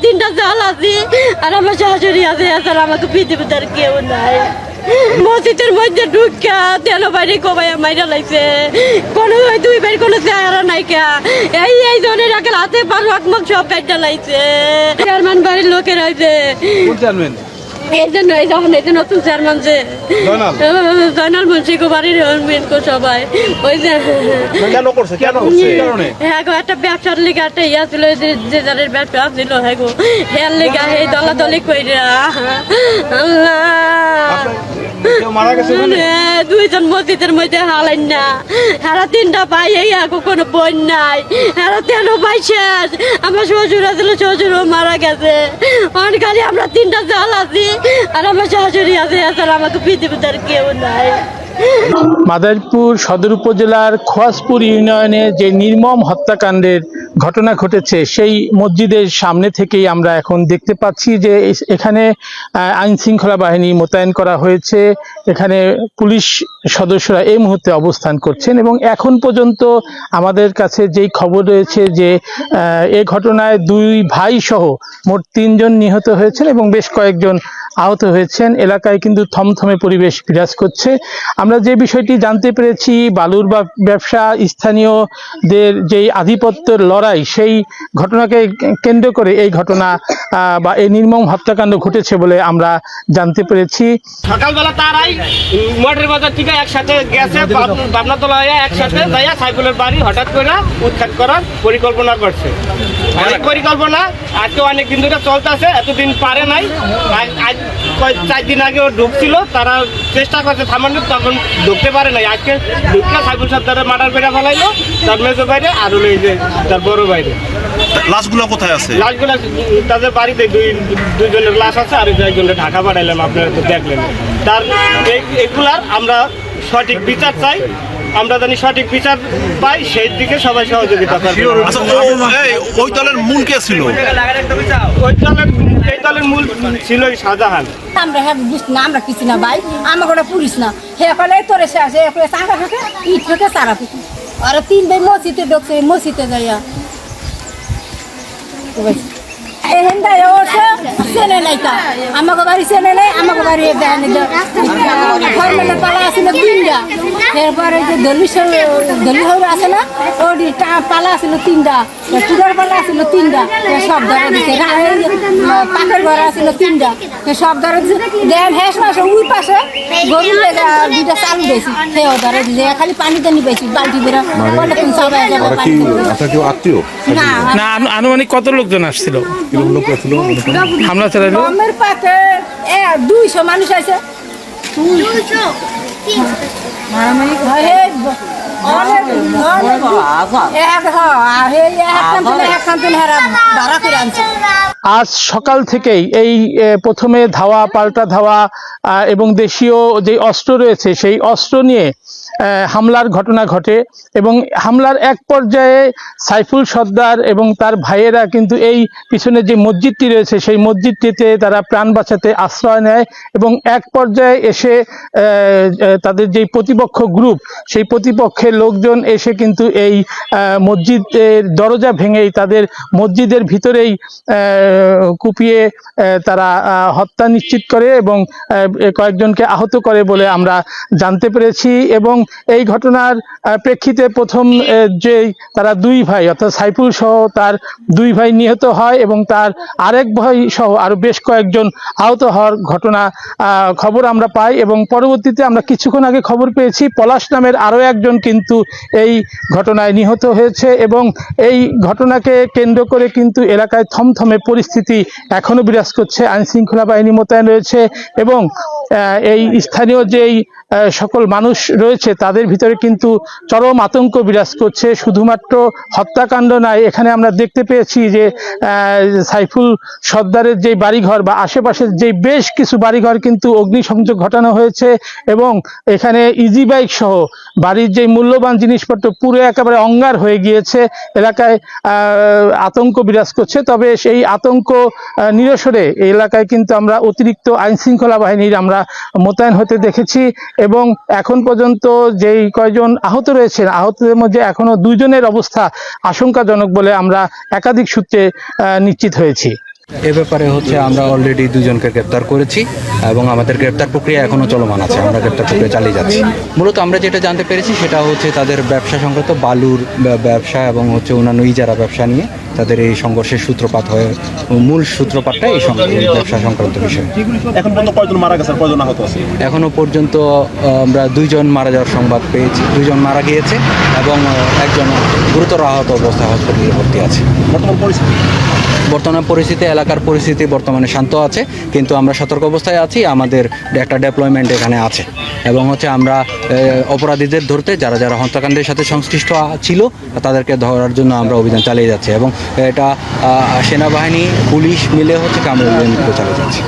তিনটা জাল আছি আর আমার শাশুড়ি আছে, এছাড়া আমাকে পৃথিবীতে আর কেউ নাই। মসজিদের মধ্যে ঢুকা তেল বাইরে কমাইয়া মাইরা লাগছে, কোনো দুই ভাই কোনো চেহারা নাই কে, এই জনের আগে হাতে পার আকমক সব কাটটা লাগছে। চেয়ারম্যান বাড়ির লোকের হয়েছে এই জন্য, এই যখন এই যে নতুন চেয়ারম্যান যে জয়নাল মুন্সি বাড়ির সবাই ওই যে হ্যাঁ গো একটা ব্যবসার লিগে একটা ইয়া ছিল, যে যাদের ব্যবসা ছিল হ্যাঁ গো হেয়ার লিগা এই দলাদলি কইরা দুইজন মসজিদের মধ্যে হালাইন না, হারা তিনটা ভাই এই আগো কোনো বোন নাই, হারা তেন ভাই শেষ। আমার শ্বশুর আছিল, শ্বশুরও মারা গেছে, অনকালে আমরা তিনটা জাল আছি আর আমার শাশুড়ি আছে, এছাড়া আমাকে পৃথিবীতে আর কেউ নাই। মাদারীপুর সদর উপজেলার খোয়াজপুর ইউনিয়নে যে নির্মম হত্যাকাণ্ডের ঘটনা ঘটেছে সেই মসজিদের সামনে থেকেই আমরা এখন দেখতে পাচ্ছি যে এখানে আইন শৃঙ্খলা বাহিনী মোতায়েন করা হয়েছে। এখানে পুলিশ সদস্যরা এই মুহূর্তে অবস্থান করছেন এবং এখন পর্যন্ত আমাদের কাছে যেই খবর রয়েছে যে এই ঘটনায় দুই ভাই সহ মোট 3 জন নিহত হয়েছেন এবং বেশ কয়েকজন আহত হয়েছেন। এলাকায় কিন্তু থমথমে পরিবেশ বিরাজ করছে। আমরা যে বিষয়টি জানতে পেরেছি, বালুর ব্যবসা স্থানীয়দের যেই আধিপত্যের লড়াই, সেই ঘটনাকে কেন্দ্র করে এই ঘটনা বা এই নির্মম হত্যাকাণ্ড ঘটেছে বলে আমরা জানতে পেরেছি। সকালবেলা তারাই মোটর বাজার থেকে একসাথে গেছে, পাবনাতলা হয়ে একসাথে যাইয়া সাইফুলের বাড়ি হঠাৎ করে উৎখাত করার পরিকল্পনা করছে। অনেক পরিকল্পনা আজকে অনেক দিন ধরে চলতেছে, এতদিন পারে নাই। 4 দিন আগে ও ঢুকছিল, তারা চেষ্টা করছে থামানোর, তখন ঢুকতে পারে নাই। আজকে ঢুকলে সাইফুল সর্দারের মার্ডার করে ফেলাইলো, তার মেজো বাইরে আর হলো এই যে তার বড় বাইরে। লাশগুলো কোথায় আছে? লাশগুলো তাদের বাড়িতে দুইজনের লাশ আছে, আর একজনের ঢাকা পাঠাইলাম, আপনারা তো দেখলেন। তার এগুলার আমরা সঠিক বিচার চাই, আমরা জানি সঠিক বিচার পাই, সেই দিকে সবাই সহযোগিতা করবে। ওই দলের মূল কে ছিল? এই দলের মূল ছিল শাহজাহান। আমরা হ্যাঁ বুঝ না, আমরা কিছু না ভাই, আমার কোনো পুলিশ না, হে ফলে তোরে শেষে চাঁদা থাকে ইট থেকে চারা থেকে আর 3 ভাই মসজিদে ঢুকছে, মসজিদে যাইয়া চেনে নাই তা আমাকে বাড়ি চেনে নেই, আমাকে বাড়ি পালা আছিল 3টা, এরপরে যে দলি হয়ে আছে না ওটি পালা আছিল 3টা, চুড়ার পালা আছিল 3টা, সব ধরে দিচ্ছে। পাখের ঘর আছিল 3টা, সব ধরে দিচ্ছে। দেন হেস মাসে ওই পাশে গরু 2টা চালু দিয়েছি, সেও ধরে দিচ্ছে। খালি পানিতে নিবেছি বালতি বেরা বলে তুমি সবাই যাবে না। আনুমানিক কত লোকজন আসছিল হামলা চালাইলো? গমের পাতে 200 মানুষ আছে। আজ সকাল থেকেই এই প্রথমে ধাওয়া পাল্টা ধাওয়া এবং দেশীয় যে অস্ত্র রয়েছে সেই অস্ত্র নিয়ে হামলার ঘটনা ঘটে এবং হামলার এক পর্যায়ে সাইফুল সর্দার এবং তার ভাইয়েরা কিন্তু এই পিছনে যে মসজিদটি রয়েছে সেই মসজিদটিতে তারা প্রাণ বাঁচাতে আশ্রয় নেয় এবং এক পর্যায়ে এসে তাদের যেই প্রতিপক্ষ গ্রুপ, সেই প্রতিপক্ষের লোকজন এসে কিন্তু এই মসজিদের দরজা ভেঙেই তাদের মসজিদের ভিতরেই কুপিয়ে তারা হত্যা নিশ্চিত করে এবং কয়েকজনকে আহত করে বলে আমরা জানতে পেরেছি। এবং এই ঘটনার প্রেক্ষিতে প্রথম যেই তারা 2 ভাই অর্থাৎ সাইফুল সহ তার 2 ভাই নিহত হয় এবং তার আরেক ভাই সহ আরো বেশ কয়েকজন আহত হওয়ার ঘটনা খবর আমরা পাই এবং পরবর্তীতে আমরা কিছুক্ষণ আগে খবর পেয়েছি পলাশ নামের আরো একজন কিন্তু এই ঘটনায় নিহত হয়েছে এবং এই ঘটনাকে কেন্দ্র করে কিন্তু এলাকায় থমথমে পরিস্থিতি এখনো বিরাজ করছে। আইন শৃঙ্খলা বাহিনী মোতায়েন রয়েছে এবং এই স্থানীয় যেই সকল মানুষ রয়েছে তাদের ভিতরে কিন্তু চরম আতঙ্ক বিরাজ করছে। শুধুমাত্র হত্যাকাণ্ড নয়, এখানে আমরা দেখতে পেয়েছি যে সাইফুল সর্দারের যে বাড়িঘর বা আশেপাশের যে বেশ কিছু বাড়িঘর কিন্তু অগ্নিসংযোগ ঘটানো হয়েছে এবং এখানে ইজি বাইক সহ বাড়ির যে মূল্যবান জিনিসপত্র পুরো একেবারে অঙ্গার হয়ে গিয়েছে। এলাকায় আতঙ্ক বিরাজ করছে। তবে সেই আতঙ্ক নিরসনে এই এলাকায় কিন্তু আমরা অতিরিক্ত আইন শৃঙ্খলা বাহিনীর আমরা মোতায়েন হতে দেখেছি এবং এখন পর্যন্ত যেই কয়জন আহত রয়েছেন আহতদের মধ্যে এখনো 2 জনের অবস্থা আশঙ্কাজনক বলে আমরা একাধিক সূত্রে নিশ্চিত হয়েছি। এ ব্যাপারে হচ্ছে আমরা অলরেডি দুজনকে গ্রেপ্তার করেছি এবং আমাদের গ্রেপ্তার প্রক্রিয়া এখনও চলমান আছে। আমরা গ্রেপ্তার প্রক্রিয়া চালিয়ে যাচ্ছি। মূলত আমরা যেটা জানতে পেরেছি সেটা হচ্ছে তাদের ব্যবসা সংক্রান্ত বালুর ব্যবসা এবং হচ্ছে অন্যান্য ইজারা ব্যবসা নিয়ে তাদের এই সংঘর্ষের সূত্রপাত হয়ে মূল সূত্রপাতটা এই ব্যবসা সংক্রান্ত বিষয়। এখন পর্যন্ত কয়জন মারা গেছে, কয়জন আহত আছে? এখনও পর্যন্ত আমরা 2 জন মারা যাওয়ার সংবাদ পেয়েছি, 2 জন মারা গিয়েছে এবং একজন গুরুতর আহত অবস্থায় হসপিটালে ভর্তি আছে। বর্তমান পরিস্থিতি এলাকার পরিস্থিতি বর্তমানে শান্ত আছে, কিন্তু আমরা সতর্ক অবস্থায় আছি। আমাদের একটা ডেপ্লয়মেন্ট এখানে আছে এবং হচ্ছে আমরা অপরাধীদের ধরতে যারা যারা হত্যাকাণ্ডের সাথে সংশ্লিষ্ট ছিল তাদেরকে ধরার জন্য আমরা অভিযান চালিয়ে যাচ্ছি এবং এটা সেনাবাহিনী পুলিশ মিলে হচ্ছে আমরা অভিযান চালিয়ে যাচ্ছি।